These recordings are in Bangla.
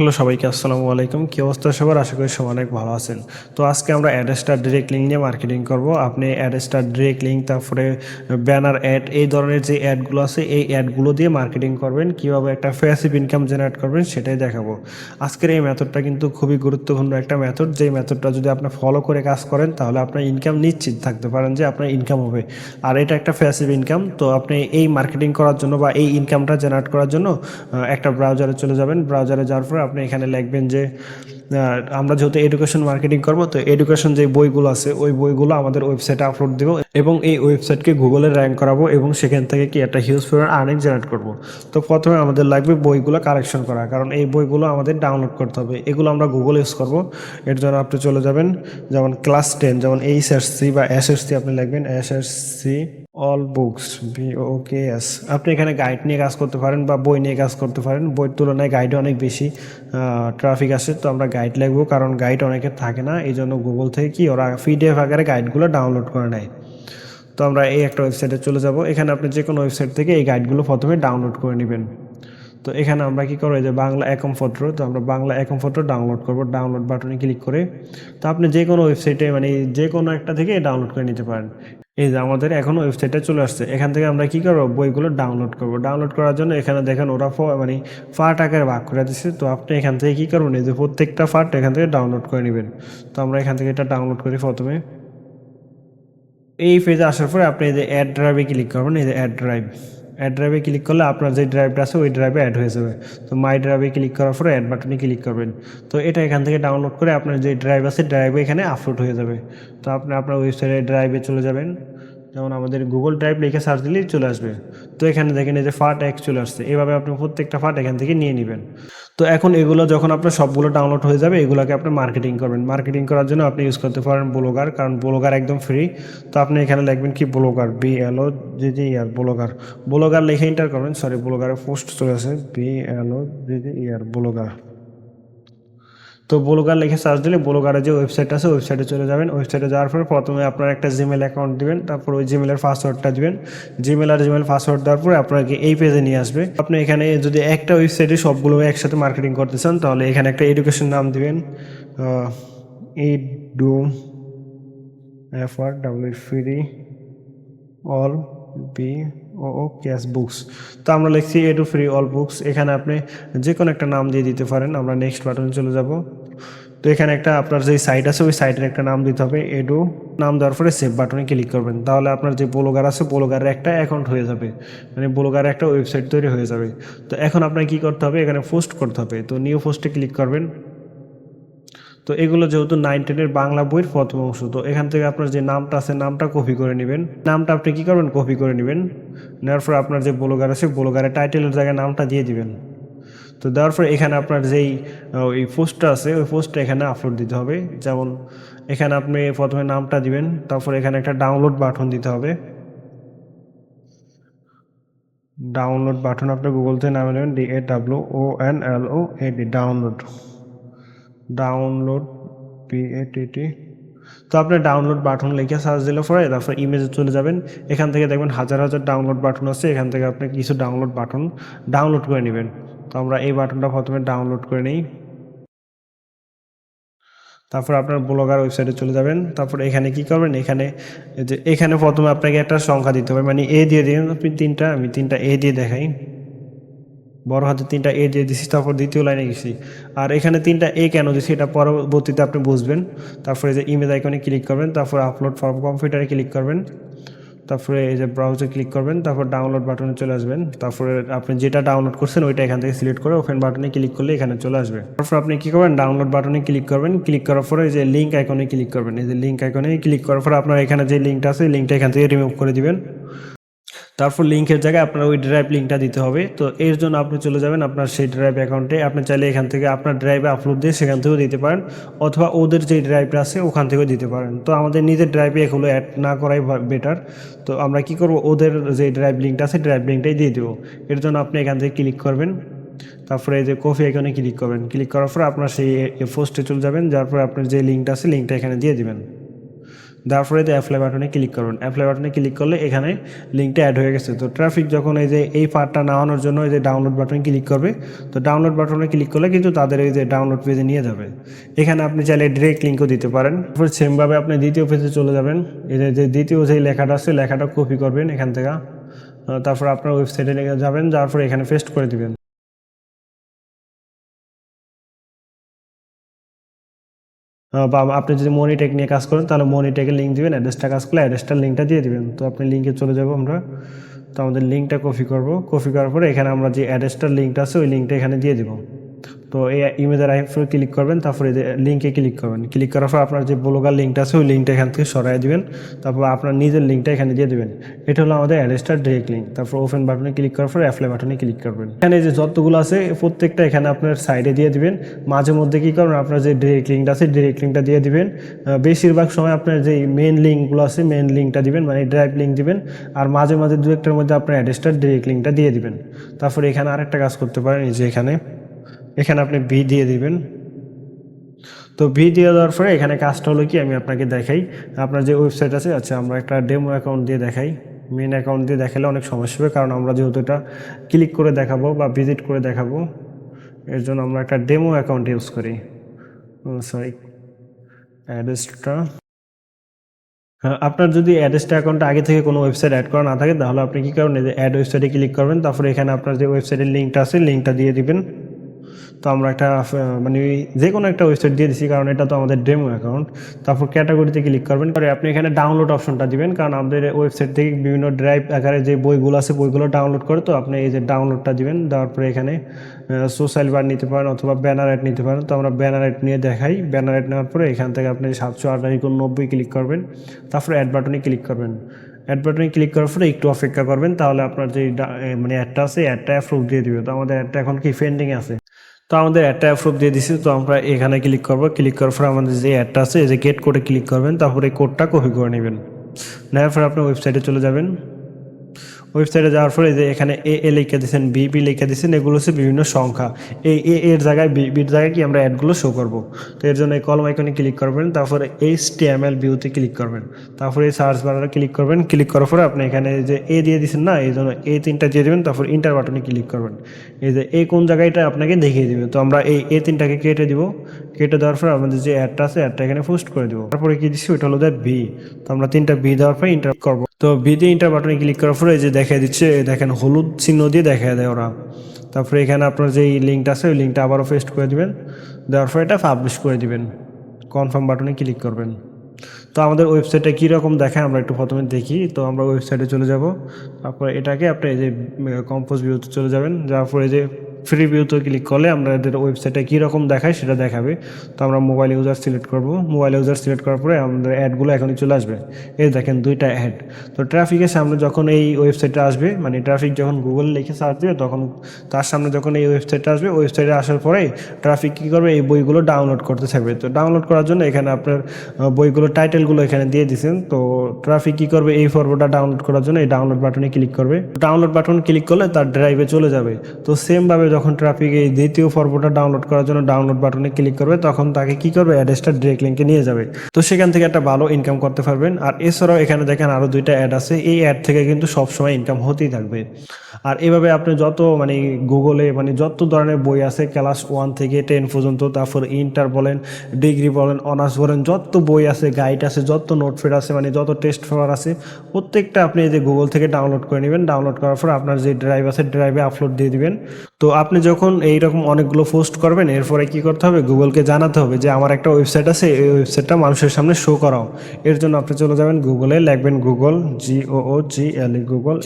হ্যালো সবাইকে আসসালামু আলাইকুম। কি অবস্থা সবার? আশা করি সবাই অনেক ভালো আছেন। তো আজকে আমরা অ্যাড স্টার ডিরেক্ট লিঙ্ক নিয়ে মার্কেটিং করব। আপনি অ্যাড স্টার ডিরেক্ট লিঙ্ক, তারপরে ব্যানার অ্যাড, এই ধরনের যে অ্যাডগুলো আছে এই অ্যাডগুলো দিয়ে মার্কেটিং করবেন। কীভাবে একটা প্যাসিভ ইনকাম জেনারেট করবেন সেটাই দেখাবো। আজকের এই মেথডটা কিন্তু খুবই গুরুত্বপূর্ণ একটা মেথড, যেই মেথডটা যদি আপনি ফলো করে কাজ করেন তাহলে আপনার ইনকাম নিশ্চিত থাকতে পারেন যে আপনার ইনকাম হবে। আর এটা একটা প্যাসিভ ইনকাম। তো আপনি এই মার্কেটিং করার জন্য বা এই ইনকামটা জেনারেট করার জন্য একটা ব্রাউজারে চলে যাবেন। ব্রাউজারে যাওয়ার পরে আপনি এখানে লিখবেন যে আমরা যেহেতু এডুকেশন মার্কেটিং করবো, তো এডুকেশন যে বইগুলো আছে ওই বইগুলো আমাদের ওয়েবসাইটে আপলোড দেবো এবং এই ওয়েবসাইটকে গুগলে র্যাঙ্ক করাবো এবং সেখান থেকে কি একটা হিউজ পরিমাণ আর্নিং জেনারেট করবো। তো প্রথমে আমাদের লাগবে বইগুলো কালেকশন করা, কারণ এই বইগুলো আমাদের ডাউনলোড করতে হবে। এগুলো আমরা গুগল ইউজ করবো। এর জন্য আপনি চলে যাবেন, যেমন ক্লাস 10, যেমন এইচএসসি বা এসএসসি, আপনি লিখবেন এসএসসি অল বুকস, BOOKS। আপনি এখানে গাইড নিয়ে কাজ করতে পারেন বা বই নিয়ে কাজ করতে পারেন। বইয়ের তুলনায় গাইডে অনেক বেশি ট্রাফিক আসে, তো আমরা গাইড লিখবো, কারণ গাইড অনেকের থাকে না। এই জন্য গুগল থেকে কি ওরা PDF আকারে গাইডগুলো ডাউনলোড করে নেয়। তো আমরা এই একটা ওয়েবসাইটে চলে যাব। এখানে আপনি যে কোনো ওয়েবসাইট থেকে এই গাইডগুলো প্রথমে ডাউনলোড করে নেবেন। তো এখানে আমরা কি করবো, এই যে বাংলা একম পত্র, তো আমরা বাংলা একম পত্র ডাউনলোড করব। ডাউনলোড বাটনে ক্লিক করে তো আপনি যে কোনো ওয়েবসাইটে, মানে যে কোনো একটা থেকে ডাউনলোড করে নিতে পারেন। এই যে আমাদের এখন ওয়েবসাইটে চলে আসছে। এখান থেকে আমরা কি করবো, বইগুলো ডাউনলোড করব। ডাউনলোড করার জন্য এখানে দেখেন ওরা মানে পার্ট আকারে ভাগ করে দিচ্ছে। তো আপনি এখান থেকে কী করবেন, এই যে প্রত্যেকটা পার্ট এখান থেকে ডাউনলোড করে নেবেন। তো আমরা এখান থেকে এটা ডাউনলোড করি প্রথমে। এই পেজে আসার পরে আপনি এই যে অ্যাড ড্রাইভে ক্লিক করবেন। এই যে অ্যাড ড্রাইভে ক্লিক করলে আপনার যে ড্রাইভটা আছে ওই ড্রাইভে অ্যাড হয়ে যাবে। তো মাই ড্রাইভে ক্লিক করার পরে অ্যাড বাটনে ক্লিক করবেন। তো এটা এখান থেকে ডাউনলোড করে আপনার যে ড্রাইভ আছে ড্রাইভে এখানে আপলোড হয়ে যাবে। তো আপনি আপনার ওয়েবসাইটে ড্রাইভে চলে যাবেন, যেমন আমাদের গুগল ড্রাইভ লিখে সার্চ দিলেই চলে আসবে। তো এখানে দেখেন এই যে পার্ট 1 চলে আসছে। এভাবে আপনি প্রত্যেকটা পার্ট এখান থেকে নিয়ে নেবেন। তো এখন এগুলো যখন আপনার সবগুলো ডাউনলোড হয়ে যাবে, এগুলোকে আপনি মার্কেটিং করবেন। মার্কেটিং করার জন্য আপনি ইউজ করতে পারেন ব্লগার, কারণ ব্লগার একদম ফ্রি। তো আপনি এখানে লিখবেন কি ব্লগার, BLOGGER, ব্লগার। ব্লগার লিখে এন্টার করবেন। সরি, ব্লগারের পোস্ট চলে আসে, BLOGGER, ব্লগার। তো ব্লগার লিখে সার্চ দিলে ব্লগারের যে ওয়েবসাইট আছে ওয়েবসাইটে চলে যাবেন। ওয়েবসাইটে যাওয়ার পর প্রথমে আপনার একটা জিমেল অ্যাকাউন্ট দিবেন, তারপর ওই জিমেলের পাসওয়ার্ডটা দিবেন। জিমেল পাসওয়ার্ড দেওয়ার পরে আপনাকে এই পেজে নিয়ে আসবে। আপনি এখানে যদি একটা ওয়েবসাইটে সবগুলো একসাথে মার্কেটিং করতে চান তাহলে এখানে একটা এডুকেশন নাম দিবেন, edu, FRWFREE all, BOOKS books. তো আমরা লিখছি এডু ফ্রি অল বুকস। এখানে আপনি যে কোনো একটা নাম দিয়ে দিতে পারেন। আমরা নেক্সট বাটনে চলে যাব। তো এখানে একটা আপনার যে সাইট আছে ওই সাইটের একটা নাম দিতে হবে, এডু। নাম দেওয়ার পরে সেভ বাটনে ক্লিক করবেন। তাহলে আপনার যে ব্লগার আছে ব্লগারের একটা অ্যাকাউন্ট হয়ে যাবে, মানে ব্লগারের একটা ওয়েবসাইট তৈরি হয়ে যাবে। তো এখন আপনার কি করতে হবে, এখানে পোস্ট করতে হবে। তো নিউ পোস্টে ক্লিক করবেন। তো এগুলো যেহেতু 9, 10 বাংলা বইয়ের প্রথম অংশ, তো এখান থেকে আপনার যে নামটা আছে নামটা কপি করে নেবেন। নামটা আপনি কী করবেন, কপি করে নেবেন। নেওয়ার পর আপনার যে ব্লগার আছে ব্লগারের টাইটেলের জায়গায় নামটা দিয়ে দিবেন। তো দেওয়ার পর এখানে আপনার যেই ওই পোস্টটা আছে ওই পোস্টটা এখানে আপলোড দিতে হবে। যেমন এখানে আপনি প্রথমে নামটা দিবেন, তারপর এখানে একটা ডাউনলোড বাটন দিতে হবে। ডাউনলোড বাটন আপনি গুগল থেকে নামে নেবেন, DAWONLOAD, ডাউনলোড, ডাউনলোড, PATT। তো আপনি ডাউনলোড বাটন লিখে সার্চ দিলে পরে তারপর ইমেজে চলে যাবেন। এখান থেকে দেখবেন হাজার হাজার ডাউনলোড বাটন আছে। এখান থেকে আপনি কিছু ডাউনলোড বাটন ডাউনলোড করে নেবেন। তো আমরা এই বাটনটা প্রথমে ডাউনলোড করে নিই। তারপর আপনার ব্লগার ওয়েবসাইটে চলে যাবেন। তারপর এখানে কি করবেন, এখানে প্রথমে আপনাকে একটা সংখ্যা দিতে হবে, মানে A দিয়ে দিন আপনি 3টা। আমি 3টা A দিয়ে দেখাই। বড় হাতে 3টা A দিয়ে দিছি, তারপর দ্বিতীয় লাইনে গেছি। আর এখানে 3টা A কেন দিছি এটা পরবর্তীতে আপনি বুঝবেন। তারপরে এই যে ইমেজ আইকনে ক্লিক করবেন, তারপর আপলোড ফর্ম কম্পিউটারে ক্লিক করবেন, তারপরে এই যে ব্রাউজারে ক্লিক করবেন, তারপর ডাউনলোড বাটনে চলে আসবেন। তারপরে আপনি যেটা ডাউনলোড করছেন ওইটা এখান থেকে সিলেক্ট করে ওপেন বাটনে ক্লিক করলে এখানে চলে আসবে। তারপর আপনি কী করবেন, ডাউনলোড বাটনে ক্লিক করবেন। ক্লিক করার পরে এই যে লিঙ্ক আইকনে ক্লিক করবেন। এই যে লিঙ্ক আইকনে ক্লিক করার পরে আপনার এখানে যে লিঙ্কটা আছে লিঙ্কটা এখান থেকে রিমুভ করে দিবেন। তারপর লিঙ্কের জায়গায় আপনার ওই ড্রাইভ লিঙ্কটা দিতে হবে। তো এর জন্য আপনি চলে যাবেন আপনার সেই ড্রাইভ অ্যাকাউন্টে। আপনি চাইলে এখান থেকে আপনার ড্রাইভে আপলোড দিয়ে সেখান থেকেও দিতে পারেন, অথবা ওদের যে ড্রাইভটা আছে ওখান থেকেও দিতে পারেন। তো আমাদের নিজের ড্রাইভে এগুলো অ্যাড না করাই বেটার। তো আমরা কি করব, ওদের যে ড্রাইভ লিঙ্কটা আছে ড্রাইভ লিঙ্কটাই দিয়ে দেবো। এর জন্য আপনি এখান থেকে ক্লিক করবেন, তারপরে এই যে কপি আইকনে ক্লিক করবেন। ক্লিক করার পর আপনার সেই পোস্টে চলে যাবেন, যার পরে আপনার যে লিঙ্কটা আছে লিঙ্কটা এখানে দিয়ে দিবেন। দেওয়ার পরে যে অ্যাপ্লাই বাটনে ক্লিক করবেন। অ্যাপ্লাই বাটনে ক্লিক করলে এখানে লিঙ্কটা অ্যাড হয়ে গেছে। তো ট্রাফিক যখন এই যে এই পার্টটা নেওয়ানোর জন্য এই যে ডাউনলোড বাটনে ক্লিক করবে, তো ডাউনলোড বাটনে ক্লিক করলে কিন্তু তাদের এই যে ডাউনলোড পেজে নিয়ে যাবে। এখানে আপনি চাইলে ডিরেক্ট লিঙ্কও দিতে পারেন। তারপর সেমভাবে আপনি দ্বিতীয় পেজে চলে যাবেন। এই যে দ্বিতীয় যে লেখাটা আছে লেখাটা কপি করবেন এখান থেকে, তারপর আপনার ওয়েবসাইটে যাবেন, যাওয়ার পরে এখানে পেস্ট করে দিবেন। বা আপনি যদি মনিটেক নিয়ে কাজ করেন তাহলে মনিটেকের লিঙ্ক দিবেন, অ্যাড্রেসটা কাজ করলে অ্যাড্রেসটার লিঙ্কটা দিয়ে দিবেন। তো আপনি লিঙ্কে চলে যাব আমরা। তো আমাদের লিঙ্কটা কপি করব, কপি করার পরে এখানে আমরা যে অ্যাড্রেসটার লিঙ্কটা আছে ওই লিঙ্কটা এখানে দিয়ে দিব। তো এই ইমেজের আইকনে ক্লিক করবেন, তারপরে যে লিঙ্কে ক্লিক করবেন। ক্লিক করার পর আপনার যে ব্লগার লিঙ্কটা আছে ওই লিঙ্কটা এখান থেকে সরাই দিবেন, তারপর আপনার নিজের লিঙ্কটা এখানে দিয়ে দেবেন। এটা হলো আমাদের অ্যাড্রেসটার ডিরেক্ট লিঙ্ক। তারপর ওপেন বাটনে ক্লিক করার পর অ্যাপ্লাই বাটনে ক্লিক করবেন। এখানে যে যতগুলো আছে প্রত্যেকটা এখানে আপনার সাইডে দিয়ে দিবেন। মাঝে মধ্যে কী করবেন, আপনার যে ডিরেক্ট লিঙ্কটা আছে ডিরেক্ট লিঙ্কটা দিয়ে দিবেন। বেশিরভাগ সময় আপনার যে মেন লিঙ্কগুলো আছে মেন লিঙ্কটা দিবেন, মানে ড্রাইভ লিঙ্ক দিবেন। আর মাঝে মাঝে দু একটার মধ্যে আপনার অ্যাড্রেসটার ডিরেক্ট লিঙ্কটা দিয়ে দিবেন। তারপরে এখানে আরেকটা কাজ করতে পারেন, এই যে এখানে আপনি ভি দিয়ে দিবেন। তো ভি দিয়ে দেওয়ার পরে এখানে কাজটা হলো কি আমি আপনাকে দেখাই। আপনার যে ওয়েবসাইট আছে, আচ্ছা আমরা একটা ডেমো অ্যাকাউন্ট দিয়ে দেখাই। মেন অ্যাকাউন্ট দিয়ে দেখালে অনেক সমস্যা হবে, কারণ আমরা যেহেতু এটা ক্লিক করে দেখাবো বা ভিজিট করে দেখাবো, এর জন্য আমরা একটা ডেমো অ্যাকাউন্ট ইউজ করি। সরি, অ্যাড্রেসটা, হ্যাঁ, আপনার যদি অ্যাড্রেসটা অ্যাকাউন্টে আগে থেকে কোনো ওয়েবসাইট অ্যাড করা না থাকে তাহলে আপনি কী করবেন, যে অ্যাড ওয়েবসাইটে ক্লিক করবেন। তারপরে এখানে আপনার যে ওয়েবসাইটের লিঙ্কটা আছে লিঙ্কটা দিয়ে দিবেন। তো আমরা একটা মানে যে কোনো একটা ওয়েবসাইট দিয়ে দিচ্ছি, কারণ এটা তো আমাদের ডেমো অ্যাকাউন্ট। তারপর ক্যাটাগরিতে ক্লিক করবেন, পরে আপনি এখানে ডাউনলোড অপশনটা দিবেন, কারণ আমাদের ওয়েবসাইট থেকে বিভিন্ন ড্রাইভ আকারে যে বইগুলো আছে বইগুলো ডাউনলোড করে, তো আপনি এই যে ডাউনলোডটা দিবেন। দেওয়ার পরে এখানে সোশ্যাল বার নিতে পারেন অথবা ব্যানার অ্যাড নিতে পারেন। তো আমরা ব্যানার অ্যাড নিয়ে দেখাই। ব্যানার অ্যাড নেওয়ার পরে এখান থেকে আপনি 798 ক্লিক করবেন, তারপরে অ্যাড বাটনে ক্লিক করবেন। অ্যাড বাটনে ক্লিক করার পরে একটু অপেক্ষা করবেন, তাহলে আপনার যে মানে অ্যাডটা আছে অ্যাডটা অ্যাপ্রুভ দিয়ে দিবে। তো আমাদের অ্যাডটা এখন কি পেন্ডিংয়ে আছে, তো আমাদের অ্যাডটা অ্যাপ্রুভ দিয়ে দিছি। তো আমরা এখানে ক্লিক করবো। ক্লিক করার পর আমাদের যে অ্যাডটা আছে এই যে গেট কোডে ক্লিক করবেন, তারপরে এই কোডটা কপি করে নেবেন। নেওয়ার পর আপনি ওয়েবসাইটে চলে যাবেন। ওয়েবসাইটে যাওয়ার পরে যে এখানে এ লিখে দিয়েছেন, বি লিখে দিয়েছেন, এগুলো হচ্ছে বিভিন্ন সংখ্যা। এই এর জায়গায় বির জায়গায় কি আমরা অ্যাডগুলো শো করব। তো এর জন্য এই কলম আইকনে ক্লিক করবেন, তারপরে HTML ভিউতে ক্লিক করবেন, তারপরে এই সার্চ বারে ক্লিক করবেন। ক্লিক করার পরে আপনি এখানে যে দিয়ে দিয়েছেন না, এই জন্য এই তিনটা দিয়ে দেবেন। তারপর ইন্টার বাটনে ক্লিক করবেন। এই যে কোন জায়গাটা আপনাকে দেখিয়ে দিবে। তো আমরা এই তিনটাকে কেটে দিব। কেটে দেওয়ার পর আমাদের যে অ্যাডটা আছে অ্যাডটা এখানে পোস্ট করে দেবো। তারপরে কি দিচ্ছি ওইটা হলো ভি। তো আমরা তিনটা ভি দেওয়ার পর ইন্টার করবো। তো ভি দিয়ে ইন্টার বাটনে ক্লিক করার পরে এই যে দেখা দিচ্ছে, দেখেন হলুদ চিহ্ন দিয়ে দেখা দেয় ওরা। তারপরে এখানে আপনার যে লিঙ্কটা আছে ওই লিঙ্কটা আবারও পেস্ট করে দিবেন। দেওয়ার পর এটা পাবলিশ করে দিবেন। কনফার্ম বাটনে ক্লিক করবেন। তো আমাদের ওয়েবসাইটে কীরকম দেখায় আমরা একটু প্রথমে দেখি। তো আমরা ওয়েবসাইটে চলে যাব। তারপরে এটাকে আপনি এই যে কম্পোজ ভিউতে চলে যাবেন। যাওয়ার পরে যে ফ্রি ভিউতে ক্লিক করলে আমাদের ওয়েবসাইটে কীরকম দেখায় সেটা দেখাবে। তো আমরা মোবাইল ইউজার সিলেক্ট করব। মোবাইল ইউজার সিলেক্ট করার পরে আমাদের অ্যাডগুলো এখনই চলে আসবে। এই দেখেন দুইটা অ্যাড। তো ট্রাফিকের সামনে যখন এই ওয়েবসাইটটা আসবে, মানে ট্রাফিক যখন গুগল লিখে সার্চ দেবে তখন তার সামনে যখন এই ওয়েবসাইটটা আসবে, ওয়েবসাইটে আসার পরে ট্রাফিক কী করবে, এই বইগুলো ডাউনলোড করতে থাকবে। তো ডাউনলোড করার জন্য এখানে আপনার বইগুলো টাইটেলগুলো এখানে দিয়ে দিয়েছেন। তো ট্রাফিক কী করবে, এই পর্বটা ডাউনলোড করার জন্য এই ডাউনলোড বাটনে ক্লিক করবে। ডাউনলোড বাটন ক্লিক করলে তার ড্রাইভে চলে যাবে। তো সেমভাবে যখন ট্রাফিক এই দ্বিতীয় পর্বটা ডাউনলোড করার জন্য ডাউনলোড বাটনে ক্লিক করবে, তখন তাকে কী করবে, অ্যাড্রেসটা ডিরেক্ট লিঙ্কে নিয়ে যাবে। তো সেখান থেকে একটা ভালো ইনকাম করতে পারবেন। আর এছাড়াও এখানে দেখেন আরও দুইটা অ্যাড আছে। এই অ্যাড থেকে কিন্তু সবসময় ইনকাম হতেই থাকবে। আর এভাবে আপনি যত মানে গুগলে মানে যত ধরনের বই আছে ক্লাস 1 থেকে 10 পর্যন্ত, তারপর ইন্টার বলেন, ডিগ্রি বলেন, অনার্স বলেন, যত বই আছে, গাইড আছে, যত নোটপ্যাড আছে, মানে যত টেস্ট পেপার আছে, প্রত্যেকটা আপনি এই যে গুগল থেকে ডাউনলোড করে নেবেন। ডাউনলোড করার পর আপনার যে ড্রাইভ আছে ড্রাইভে আপলোড দিয়ে দিবেন। তো আপনি যখন এইরকম অনেকগুলো পোস্ট করবেন, এরপরে কি করতে হবে, গুগলকে জানাতে হবে যে আমার একটা ওয়েবসাইট আছে, এই ওয়েবসাইটটা মানুষের সামনে শো করাও। এর জন্য আপনি চলে যাবেন গুগলে, লিখবেন গুগল, GOOGLE, গুগল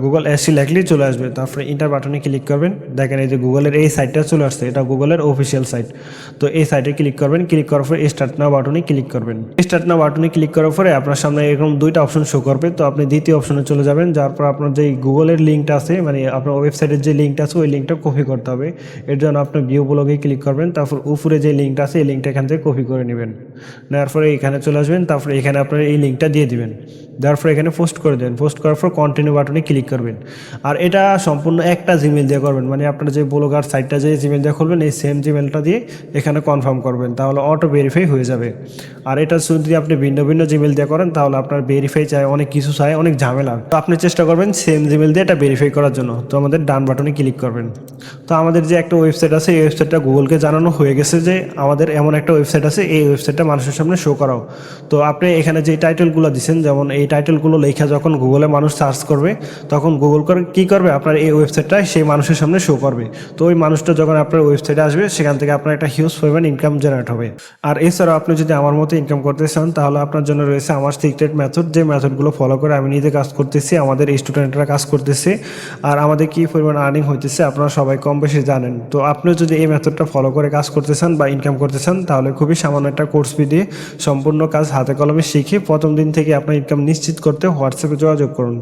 গুগল এসি লেখলেই চলে আসবে। তারপরে ইন্টার বাটনে ক্লিক করবেন। দেখেন এই যে গুগলের এই সাইটটা চলে আসছে, এটা গুগলের অফিসিয়াল সাইট। তো এই সাইটে ক্লিক করবেন। ক্লিক করার পরে স্টার্ট নাও বাটনে ক্লিক করবেন। স্টার্ট নাও বাটনে ক্লিক করার পরে আপনার সামনে এরকম দুইটা অপশন শো করবে। তো আপনি দ্বিতীয় অপশনে চলে যাবেন। যার পর আপনার যে গুগলের লিঙ্কটা আছে, মানে আপনার ওয়েবসাইটের যে লিঙ্কটা আছে ওই লিঙ্কটা কপি করতে হবে। এর জন্য আপনি ভিউ ব্লগে ক্লিক করবেন। তারপর উপরে যে লিঙ্কটা আছে এই লিঙ্কটা এখান থেকে কপি করে নেবেন। নেওয়ার পরে এখানে চলে আসবেন। তারপরে এখানে আপনার এই লিঙ্কটা দিয়ে দিবেন। দেওয়ার পরে এখানে পোস্ট করে দেবেন। পোস্ট করার পর কন্টিনিউ বাটনে ক্লিক করবেন। আর এটা সম্পূর্ণ একটা জিমেল দিয়ে করবেন, মানে আপনার যে ব্লগার সাইটটা যে জিমেল দিয়ে খুলবেন এই সেম জিমেলটা দিয়ে এখানে কনফার্ম করবেন, তাহলে অটো ভেরিফাই হয়ে যাবে। আর এটা যদি আপনি ভিন্ন ভিন্ন জিমেল দিয়ে করেন তাহলে আপনার ভেরিফাই চাই, অনেক কিছু চাই, অনেক ঝামেলা। তো আপনি চেষ্টা করবেন সেম জিমেল দিয়ে এটা ভেরিফাই করার জন্য। তো আমাদের ডান বাটনে ক্লিক করবেন। তো আমাদের যে একটা ওয়েবসাইট আছে এই ওয়েবসাইটটা গুগলকে জানানো হয়ে গেছে যে আমাদের এমন একটা ওয়েবসাইট আছে, এই ওয়েবসাইটটা মানুষের সামনে শো করাও। তো আপনি এখানে যে টাইটেলগুলো দিচ্ছেন, যেমন এই টাইটেলগুলো লেখা যখন গুগলে মানুষ সার্চ করবে তখন গুগল কী করবে, আপনার এই ওয়েবসাইটটা সেই মানুষের সামনে শো করবে। তো ওই মানুষটা যখন আপনার ওয়েবসাইটে আসবে সেখান থেকে আপনার একটা হিউজ পরিমাণ ইনকাম জেনারেট হবে। আর এছাড়াও আপনি যদি আমার মতো ইনকাম করতে চান তাহলে আপনার জন্য রয়েছে আমার সিক্রেট মেথড, যে মেথডগুলো ফলো করে আমি নিজে কাজ করতেছি, আমাদের স্টুডেন্টরা কাজ করতেছে, আর আমাদের কী পরিমাণ আর্নিং হইতেছে আপনারা সবাই কম বেশি জানেন। তো আপনিও যদি এই মেথডটা ফলো করে কাজ করতে চান বা ইনকাম করতে চান তাহলে খুবই সামান্য একটা কোর্স ফি দিয়ে সম্পূর্ণ কাজ হাতে কলমে শিখে প্রথম দিন থেকে আপনার ইনকাম নিশ্চিত করতে হোয়াটসঅ্যাপে যোগাযোগ করুন।